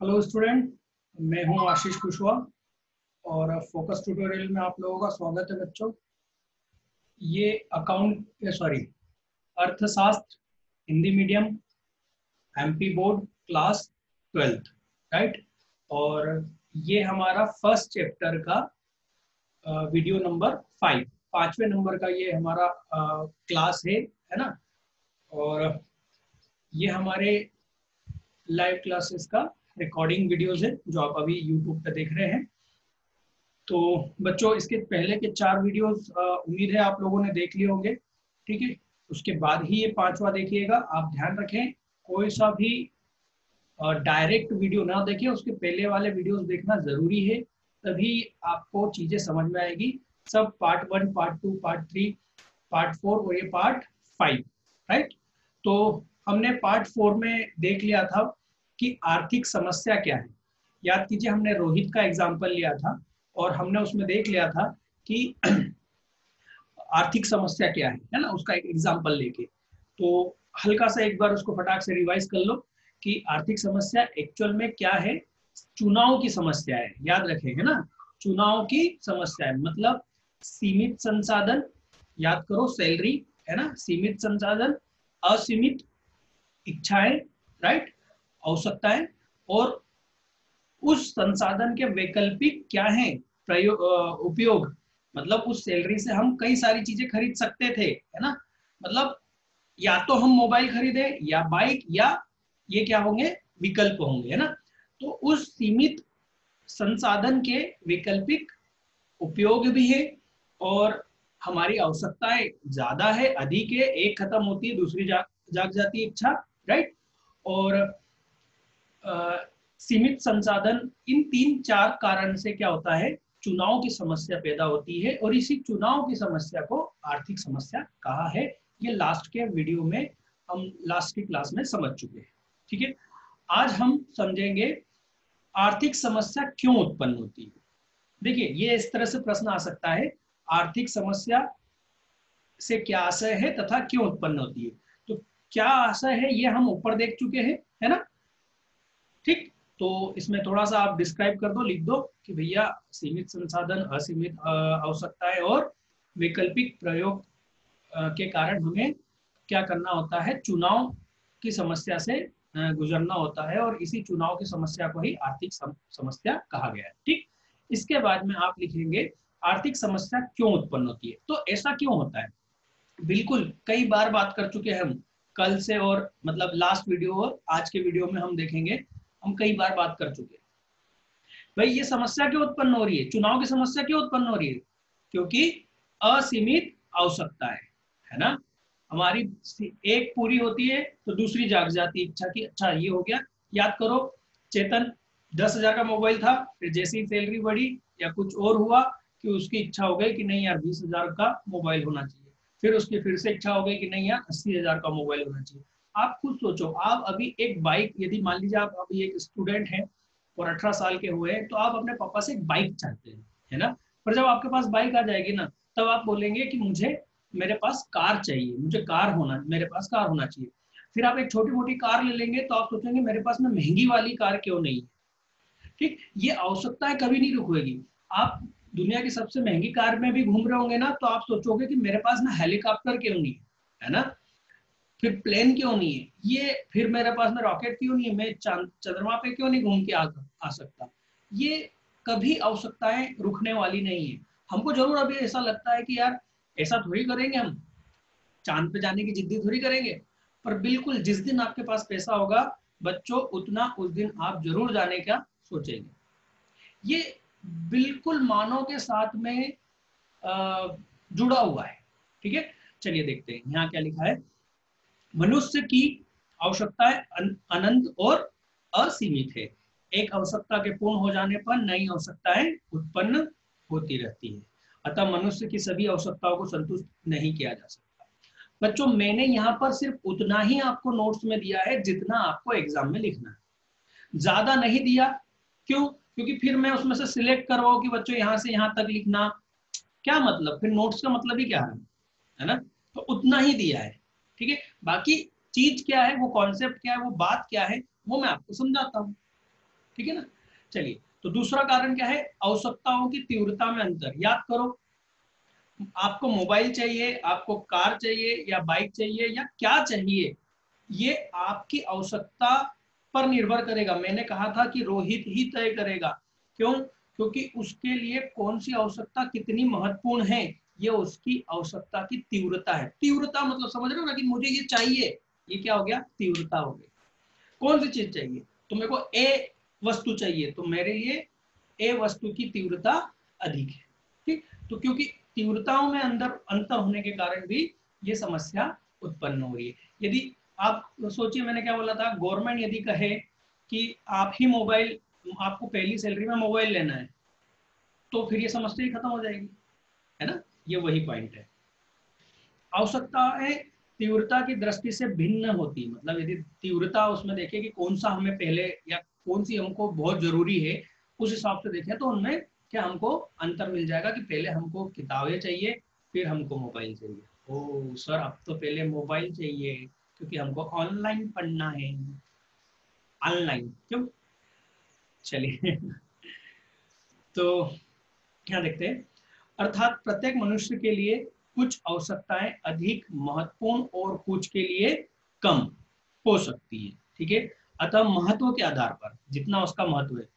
Hello student, मैं हूं आशीष कुशवाहा और फोकस ट्यूटोरियल में आप लोगों का स्वागत है बच्चों। ये अर्थशास्त्र Hindi medium MP board class 12th, right. और ये हमारा फर्स्ट चैप्टर का वीडियो नंबर 5, 5वें नंबर का ये हमारा क्लास है ना। और ये हमारे लाइव क्लासेस का रिकॉर्डिंग वीडियोस है जो आप अभी यूट्यूब पे देख रहे हैं। तो बच्चों, इसके पहले के 4 वीडियोस उम्मीद है आप लोगों ने देख लिए होंगे, ठीक है। उसके बाद ही ये 5वां देखिएगा। आप ध्यान रखें, कोई सा भी डायरेक्ट वीडियो ना देखें, उसके पहले वाले वीडियोस देखना जरूरी है, तभी आपको चीजें समझ में आएगी। सब पार्ट 1, पार्ट 2, पार्ट 3, पार्ट 4 और ये पार्ट 5, राइट। तो हमने पार्ट 4 में देख लिया था कि आर्थिक समस्या क्या है। याद कीजिए, हमने रोहित का एग्जाम्पल लिया था और हमने उसमें देख लिया था कि आर्थिक समस्या क्या है ना, उसका एक एग्जाम्पल लेके। तो हल्का सा एक बार उसको फटाक से रिवाइज कर लो कि आर्थिक समस्या एक्चुअल में क्या है। चुनाव की समस्या है, याद रखें, है ना। चुनाव की समस्या है मतलब सीमित संसाधन, याद करो, सैलरी, है ना। सीमित संसाधन, असीमित इच्छाएं, राइट, आवश्यकताएं, और उस संसाधन के वैकल्पिक क्या है उपयोग। मतलब उस सैलरी से हम कई सारी चीजें खरीद सकते थे, है ना। मतलब या तो हम मोबाइल खरीदे या बाइक, या ये क्या होंगे, विकल्प होंगे, है ना। तो उस सीमित संसाधन के वैकल्पिक उपयोग भी है, और हमारी आवश्यकताएं ज्यादा है, अधिक है, एक खत्म होती है दूसरी जाग जाती है इच्छा, राइट। और सीमित संसाधन, इन 3-4 कारण से क्या होता है, चुनाव की समस्या पैदा होती है, और इसी चुनाव की समस्या को आर्थिक समस्या कहा है। ये लास्ट के वीडियो में हम लास्ट की क्लास में समझ चुके हैं, ठीक है। आज हम समझेंगे आर्थिक समस्या क्यों उत्पन्न होती है। देखिए, ये इस तरह से प्रश्न आ सकता है, आर्थिक समस्या से क्या आशय है तथा क्यों उत्पन्न होती है। तो क्या आशय है ये हम ऊपर देख चुके हैं, है ना, ठीक। तो इसमें थोड़ा सा आप डिस्क्राइब कर दो, लिख दो कि भैया सीमित संसाधन, असीमित आवश्यकताएं और वैकल्पिक प्रयोग के कारण हमें क्या करना होता है, चुनाव की समस्या से गुजरना होता है, और इसी चुनाव की समस्या को ही आर्थिक समस्या कहा गया है, ठीक। इसके बाद में आप लिखेंगे आर्थिक समस्या क्यों उत्पन्न होती है। तो ऐसा क्यों होता है, बिल्कुल कई बार बात कर चुके हैं हम कल से, और मतलब लास्ट वीडियो और आज के वीडियो में हम देखेंगे, हम कई बार बात कर चुके हैं। भाई ये समस्या क्यों उत्पन्न हो रही है, चुनाव की समस्या क्यों उत्पन्न हो रही है, क्योंकि असीमित आवश्यकता है ना। हमारी एक पूरी होती है तो दूसरी जाग जाती है इच्छा की, अच्छा ये हो गया। याद करो, चेतन 10,000 का मोबाइल था, फिर जैसे ही सैलरी बढ़ी या कुछ और हुआ कि उसकी इच्छा हो गई कि नहीं यार 20,000 का मोबाइल होना चाहिए, फिर उसकी फिर से इच्छा हो गई कि नहीं यार 80,000 का मोबाइल होना चाहिए। आप खुद सोचो, आप अभी एक बाइक, यदि मान लीजिए आप अभी एक स्टूडेंट हैं और 18 साल के हुए हैं, तो आप अपने पापा से एक बाइक चाहते हैं, है ना। पर जब आपके पास बाइक आ जाएगी ना, तब आप बोलेंगे कि मुझे, मेरे पास कार चाहिए, मुझे कार होना, मेरे पास कार होना चाहिए। फिर आप एक छोटी मोटी कार ले लेंगे तो आप सोचेंगे मेरे पास में महंगी वाली कार क्यों नहीं है, ठीक। ये आवश्यकताएं कभी नहीं रुकेगी। आप दुनिया की सबसे महंगी कार में भी घूम रहे होंगे ना, तो आप सोचोगे कि मेरे पास ना हेलीकॉप्टर क्यों नहीं है ना, फिर प्लेन क्यों नहीं है, ये फिर मेरे पास में रॉकेट क्यों नहीं है, मैं चंद्रमा पे क्यों नहीं घूम के आ सकता। ये कभी आवश्यकताएं रुकने वाली नहीं है। हमको जरूर अभी ऐसा लगता है कि यार ऐसा थोड़ी करेंगे, हम चांद पे जाने की जिद्दी थोड़ी करेंगे, पर बिल्कुल जिस दिन आपके पास पैसा होगा बच्चों, उतना उस दिन आप जरूर जाने का सोचेंगे। ये बिल्कुल मानव के साथ में जुड़ा हुआ है, ठीक है। चलिए देखते हैं यहाँ क्या लिखा है। मनुष्य की आवश्यकताएं अनंत और असीमित है। एक आवश्यकता के पूर्ण हो जाने पर नई आवश्यकताएं उत्पन्न होती रहती है, अतः मनुष्य की सभी आवश्यकताओं को संतुष्ट नहीं किया जा सकता। बच्चों, मैंने यहाँ पर सिर्फ उतना ही आपको नोट्स में दिया है जितना आपको एग्जाम में लिखना है, ज्यादा नहीं दिया। क्यों? क्योंकि फिर मैं उसमें से सिलेक्ट करवाऊं कि बच्चों यहाँ से यहाँ तक लिखना, क्या मतलब, फिर नोट्स का मतलब ही क्या है ना। तो उतना ही दिया है, ठीक है। बाकी चीज क्या है, वो कॉन्सेप्ट क्या है, वो बात क्या है, वो मैं आपको समझाता हूँ। ठीक है ना। चलिए, तो दूसरा कारण क्या है, आवश्यकताओं की तीव्रता में अंतर। याद करो, आपको मोबाइल चाहिए, आपको कार चाहिए या बाइक चाहिए या क्या चाहिए, ये आपकी आवश्यकता पर निर्भर करेगा। मैंने कहा था कि रोहित ही तय करेगा। क्यों? क्योंकि उसके लिए कौन सी आवश्यकता कितनी महत्वपूर्ण है, ये उसकी आवश्यकता की तीव्रता है। तीव्रता मतलब समझ रहे हो ना, कि मुझे ये चाहिए, ये क्या हो गया, तीव्रता हो गई। कौन सी चीज चाहिए, तो मेरे को ए वस्तु चाहिए, तो मेरे लिए ए वस्तु की तीव्रता अधिक है। ठीक, तो क्योंकि तीव्रताओं में अंतर होने के कारण भी ये समस्या उत्पन्न हो रही है। यदि आप सोचिए, मैंने क्या बोला था, गवर्नमेंट यदि कहे कि आप ही मोबाइल, आपको पहली सैलरी में मोबाइल लेना है, तो फिर ये समस्या ही खत्म हो जाएगी, है ना। ये वही पॉइंट है। आवश्यकताएं तीव्रता की दृष्टि से भिन्न होती, मतलब यदि तीव्रता उसमें देखें कि कौन सा हमें पहले या कौन सी हमको बहुत जरूरी है, उस हिसाब से देखें तो उनमें क्या हमको अंतर मिल जाएगा कि पहले हमको किताबें चाहिए, फिर हमको मोबाइल चाहिए। ओ सर, अब तो पहले मोबाइल चाहिए क्योंकि हमको ऑनलाइन पढ़ना है। ऑनलाइन क्यों? चलिए तो क्या देखते हैं, अर्थात प्रत्येक मनुष्य के लिए कुछ आवश्यकताएं अधिक महत्वपूर्ण और कुछ के लिए कम हो सकती है। ठीक है, अतः महत्व के आधार पर जितना उसका महत्व है,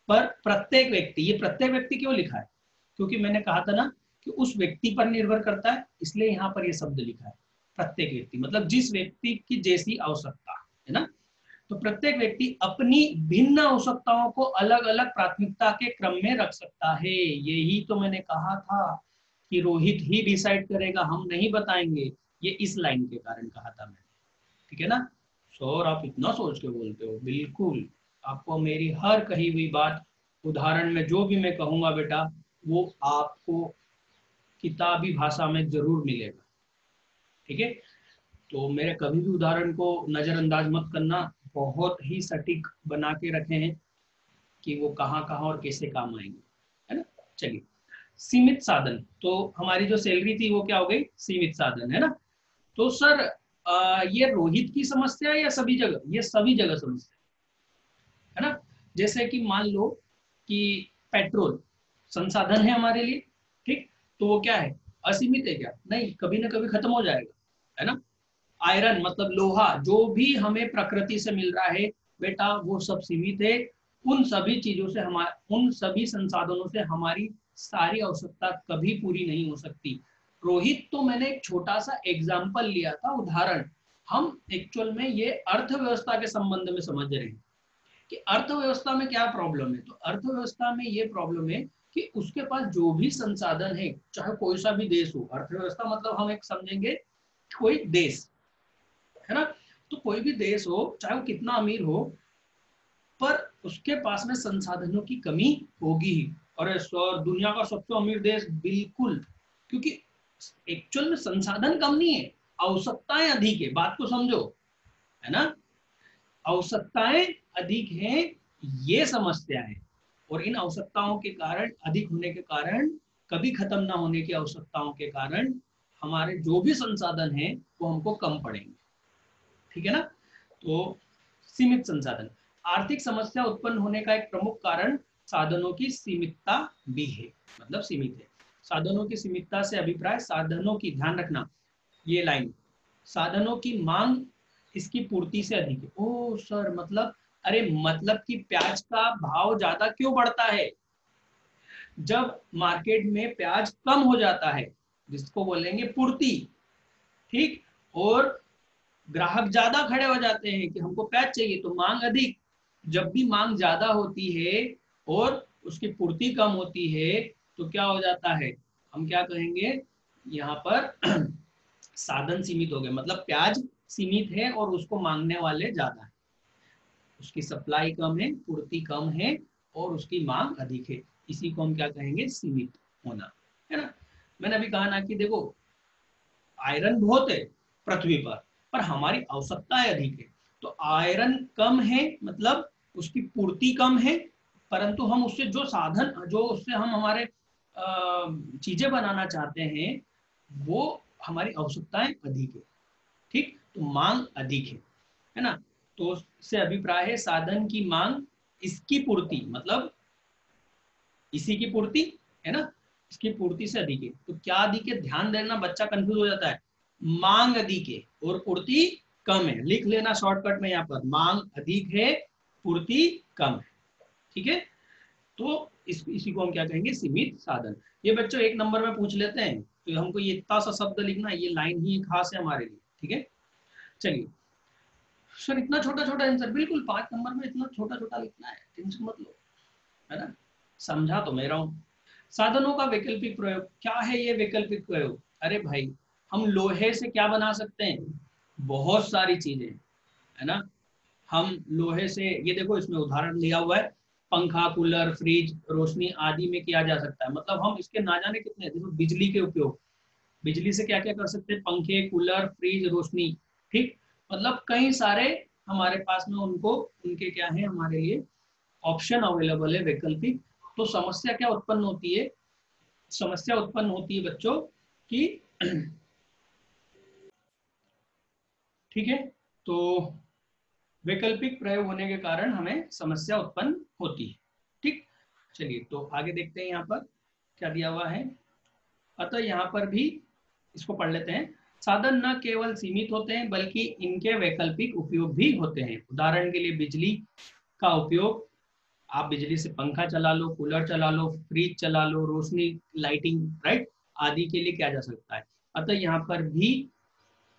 पर प्रत्येक व्यक्ति, ये प्रत्येक व्यक्ति क्यों लिखा है, क्योंकि मैंने कहा था ना कि उस व्यक्ति पर निर्भर करता है, इसलिए यहाँ पर ये शब्द लिखा है। प्रत्येक व्यक्ति मतलब जिस व्यक्ति की जैसी आवश्यकता है ना, तो प्रत्येक व्यक्ति अपनी भिन्न आवश्यकताओं को अलग अलग प्राथमिकता के क्रम में रख सकता है। यही तो मैंने कहा था कि रोहित ही डिसाइड करेगा, हम नहीं बताएंगे। ये इस लाइन के कारण कहा था मैंने, ठीक है ना। सर आप इतना सोच के बोलते हो, बिल्कुल आपको मेरी हर कही हुई बात, उदाहरण में जो भी मैं कहूंगा बेटा, वो आपको किताबी भाषा में जरूर मिलेगा। ठीक है, तो मेरे कभी भी उदाहरण को नजरअंदाज मत करना, बहुत ही सटीक बना के रखे हैं कि वो कहाँ कहाँ और कैसे काम आएंगे, है ना। चलिए, सीमित साधन, तो हमारी जो सैलरी थी वो क्या हो गई, सीमित साधन, है ना। तो सर ये रोहित की समस्या है या सभी जगह, ये सभी जगह समस्या है ना। जैसे कि मान लो कि पेट्रोल संसाधन है हमारे लिए, ठीक, तो वो क्या है, असीमित है क्या, नहीं, कभी ना कभी खत्म हो जाएगा, है ना। आयरन मतलब लोहा, जो भी हमें प्रकृति से मिल रहा है बेटा, वो सब सीमित है। उन सभी चीजों से हमारे, उन सभी संसाधनों से हमारी सारी आवश्यकता कभी पूरी नहीं हो सकती। रोहित, तो मैंने एक छोटा सा एग्जाम्पल लिया था, उदाहरण। हम एक्चुअल में ये अर्थव्यवस्था के संबंध में समझ रहे हैं कि अर्थव्यवस्था में क्या प्रॉब्लम है। तो अर्थव्यवस्था में ये प्रॉब्लम है कि उसके पास जो भी संसाधन है, चाहे कोई सा भी देश हो, अर्थव्यवस्था मतलब हम एक समझेंगे कोई देश, है ना। तो कोई भी देश हो, चाहे वो कितना अमीर हो, पर उसके पास में संसाधनों की कमी होगी ही। और सर दुनिया का सबसे अमीर देश, बिल्कुल, क्योंकि एक्चुअल में संसाधन कम नहीं है, आवश्यकताएं अधिक है, बात को समझो, है ना। आवश्यकताएं अधिक हैं, ये समस्या है। और इन आवश्यकताओं के कारण, अधिक होने के कारण, कभी खत्म ना होने की आवश्यकताओं के कारण, हमारे जो भी संसाधन हैं वो हमको कम पड़ेंगे, ठीक है ना। तो सीमित संसाधन, आर्थिक समस्या उत्पन्न होने का एक प्रमुख कारण साधनों की सीमितता भी है, मतलब सीमित है। साधनों की सीमितता से अभिप्राय साधनों की, ध्यान रखना ये लाइन, साधनों की मांग इसकी पूर्ति से अधिक है। ओ सर, मतलब, अरे मतलब कि प्याज का भाव ज्यादा क्यों बढ़ता है, जब मार्केट में प्याज कम हो जाता है, जिसको बोलेंगे पूर्ति, ठीक, और ग्राहक ज्यादा खड़े हो जाते हैं कि हमको प्याज चाहिए, तो मांग अधिक। जब भी मांग ज्यादा होती है और उसकी पूर्ति कम होती है, तो क्या हो जाता है, हम क्या कहेंगे यहाँ पर साधन सीमित हो गए, मतलब प्याज सीमित है और उसको मांगने वाले ज्यादा है, उसकी सप्लाई कम है, पूर्ति कम है, और उसकी मांग अधिक है। इसी को हम क्या कहेंगे, सीमित होना, है ना। मैंने अभी कहा ना कि देखो, आयरन बहुत है पृथ्वी पर हमारी आवश्यकताएं अधिक है। तो आयरन कम है मतलब उसकी पूर्ति कम है, परंतु हम उससे जो साधन, जो उससे हम हमारे चीजें बनाना चाहते हैं, वो हमारी आवश्यकताएं अधिक है, ठीक, तो मांग अधिक है ना। तो उससे अभिप्राय है साधन की मांग इसकी पूर्ति, मतलब इसी की पूर्ति है ना, इसकी पूर्ति से अधिक है। तो क्या अधिक है, ध्यान देना, बच्चा कंफ्यूज हो जाता है। मांग अधिक है और पूर्ति कम है, लिख लेना शॉर्टकट में यहाँ पर, मांग अधिक है पूर्ति कम है। ठीक है, तो इसी को हम क्या कहेंगे, सीमित साधन। ये बच्चों एक नंबर में पूछ लेते हैं, तो हमको ये इतना सा शब्द लिखना, ये लाइन ही खास है हमारे लिए। ठीक है, चलिए सर, इतना छोटा छोटा आंसर, बिल्कुल 5 नंबर में इतना छोटा छोटा लिखना है, टेंशन मत लो, है ना, समझा तो मैं रहा हूं। साधनों का वैकल्पिक प्रयोग, क्या है ये वैकल्पिक प्रयोग? अरे भाई, हम लोहे से क्या बना सकते हैं, बहुत सारी चीजें, है ना। हम लोहे से, ये देखो इसमें उदाहरण लिया हुआ है, पंखा, कूलर, फ्रिज, रोशनी आदि में किया जा सकता है। मतलब हम इसके ना जाने कितने, देखो बिजली के उपयोग, बिजली से क्या क्या कर सकते हैं, पंखे, कूलर, फ्रिज, रोशनी। ठीक, मतलब कई सारे हमारे पास में उनको, उनके क्या है हमारे लिए ऑप्शन अवेलेबल है, वैकल्पिक। तो समस्या क्या उत्पन्न होती है, समस्या उत्पन्न होती है बच्चों कि ठीक है, तो वैकल्पिक प्रयोग होने के कारण हमें समस्या उत्पन्न होती है। ठीक, चलिए तो आगे देखते हैं, यहाँ पर क्या दिया हुआ है। अतः यहाँ पर भी इसको पढ़ लेते हैं। साधन न केवल सीमित होते हैं बल्कि इनके वैकल्पिक उपयोग भी होते हैं। उदाहरण के लिए बिजली का उपयोग, आप बिजली से पंखा चला लो, कूलर चला लो, फ्रिज चला लो, रोशनी, लाइटिंग, राइट, आदि के लिए किया जा सकता है। अतः यहाँ पर भी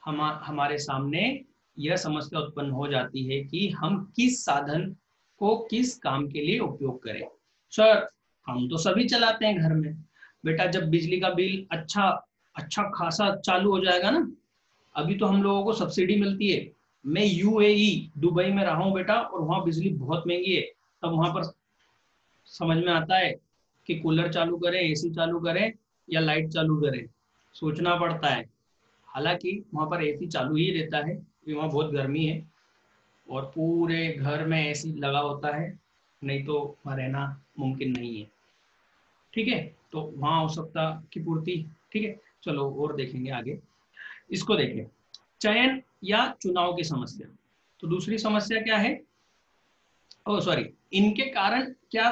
हमारे सामने यह समस्या उत्पन्न हो जाती है कि हम किस साधन को किस काम के लिए उपयोग करें। सर, हम तो सभी चलाते हैं घर में। बेटा, जब बिजली का बिल अच्छा अच्छा खासा चालू हो जाएगा ना, अभी तो हम लोगों को सब्सिडी मिलती है। मैं यूएई दुबई में रहा हूँ बेटा, और वहाँ बिजली बहुत महंगी है। तब वहां पर समझ में आता है कि कूलर चालू करें, एसी चालू करें या लाइट चालू करें, सोचना पड़ता है। हालांकि वहां पर एसी चालू ही रहता है क्योंकि वहाँ बहुत गर्मी है और पूरे घर में एसी लगा होता है, नहीं तो वहाँ रहना मुमकिन नहीं है। ठीक है, तो वहाँ आवश्यकता की पूर्ति। ठीक है, चलो और देखेंगे आगे, इसको देखें, चयन या चुनाव की समस्या। तो दूसरी समस्या क्या है, ओ सॉरी, इनके कारण क्या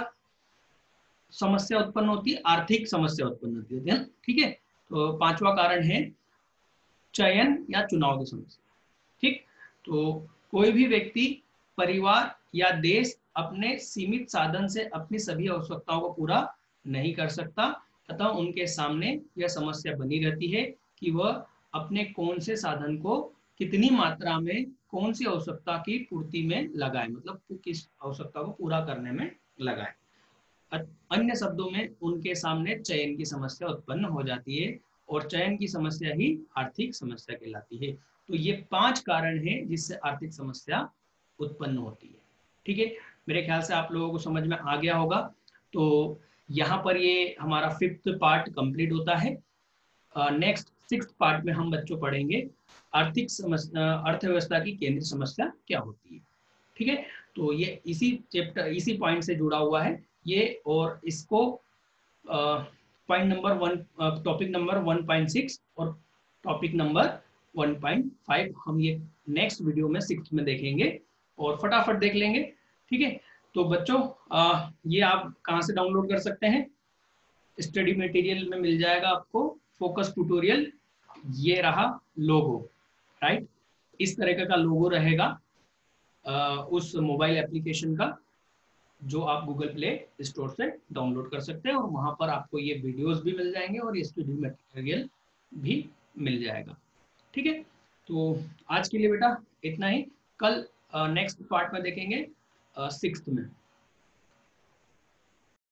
समस्या उत्पन्न होती है, आर्थिक समस्या उत्पन्न होती है। ठीक है, तो 5वां कारण है चयन या चुनाव की समस्या। ठीक, तो कोई भी व्यक्ति, परिवार या देश अपने सीमित साधन से अपनी सभी आवश्यकताओं को पूरा नहीं कर सकता, तथा उनके सामने यह समस्या बनी रहती है कि वह अपने कौन से साधन को कितनी मात्रा में कौन सी आवश्यकता की पूर्ति में लगाए, मतलब किस आवश्यकता को पूरा करने में लगाए। अन्य शब्दों में उनके सामने चयन की समस्या उत्पन्न हो जाती है और चयन की समस्या ही आर्थिक समस्या कहलाती है। तो ये 5 कारण हैं जिससे आर्थिक समस्या उत्पन्न होती है। ठीक है, मेरे ख्याल से आप लोगों को समझ में आ गया होगा। तो यहाँ पर ये हमारा 5th पार्ट कंप्लीट होता है। नेक्स्ट 6th पार्ट में हम बच्चों पढ़ेंगे आर्थिक समस्या, अर्थव्यवस्था की केंद्रीय समस्या क्या होती है। ठीक है, तो ये इसी चैप्टर, इसी पॉइंट से जुड़ा हुआ है ये, और इसको पॉइंट नंबर 1, टॉपिक नंबर 1.6 और टॉपिक नंबर 1.5 हम ये नेक्स्ट वीडियो में 6th में देखेंगे और फटाफट देख लेंगे। ठीक है, तो बच्चों ये आप कहाँ से डाउनलोड कर सकते हैं, स्टडी मटेरियल में मिल जाएगा आपको, फोकस ट्यूटोरियल, ये रहा लोगो, राइट, इस तरह का लोगो रहेगा उस मोबाइल एप्लीकेशन का, जो आप गूगल प्ले स्टोर से डाउनलोड कर सकते हैं, और वहां पर आपको ये वीडियोस भी मिल जाएंगे और ये स्टडी मटेरियल भी मिल जाएगा। ठीक है, तो आज के लिए बेटा इतना ही, कल नेक्स्ट पार्ट में देखेंगे 6th में।